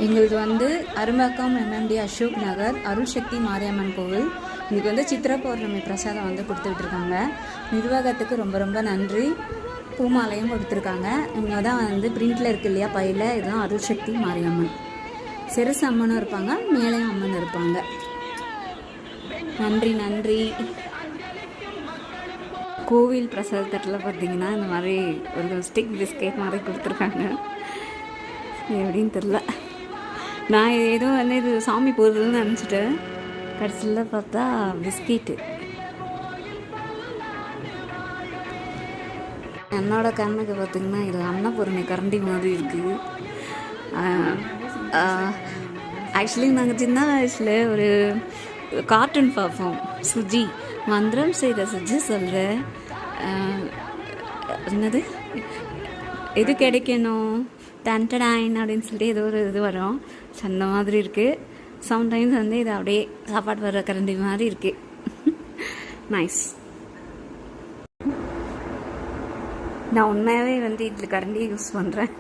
எங்களுக்கு வந்து அரும்பாக்கம் MMD அசோக் நகர் அருள் சக்தி மாரியம்மன் கோவில். இன்றைக்கி வந்து சித்திரை பௌர்ணமி பிரசாதம் வந்து கொடுத்துக்கிட்டு இருக்காங்க. நிர்வாகத்துக்கு ரொம்ப ரொம்ப நன்றி. பூமாலையும் கொடுத்துருக்காங்க. இங்கே தான் வந்து பிரிண்டில் இருக்கு இல்லையா பையில், இதுதான் அருள் சக்தி மாரியம்மன். சிறுசு அம்மனும் இருப்பாங்க, மேலையும் அம்மன் இருப்பாங்க. நன்றி நன்றி. கோவில் பிரசாதத்தில் பார்த்தீங்கன்னா இந்த மாதிரி ஒரு ஸ்டிக் பிஸ்கெட் மாதிரி கொடுத்துருக்காங்க. எப்படின்னு தெரில, நான் ஏதோ வந்து இது சாமி போடுறதுன்னு நினச்சிட்டேன். கடைசியில் பார்த்தா பிஸ்கெட்டு. என்னோட கண்ணுக்கு பார்த்திங்கன்னா இது அன்னபூரணி கரண்டி மாதிரி இருக்குது. ஆக்சுவலி நாங்கள் சின்ன வயசில் ஒரு கார்ட்டூன் பார்ப்போம், சுஜி மந்திரம் செய்த சுஜி சொல்கிறேன். என்னது எது கிடைக்கணும் டன்டடாயின் அப்படின்னு சொல்லிட்டு ஏதோ ஒரு இது வரும். அந்த மாதிரி இருக்குது. சம்டைம்ஸ் வந்து இது அப்படியே சாப்பாடு வர கரண்டி மாதிரி இருக்குது. நைஸ். நான் உண்மையாகவே வந்து இதில் கரண்டியை யூஸ் பண்ணுறேன்.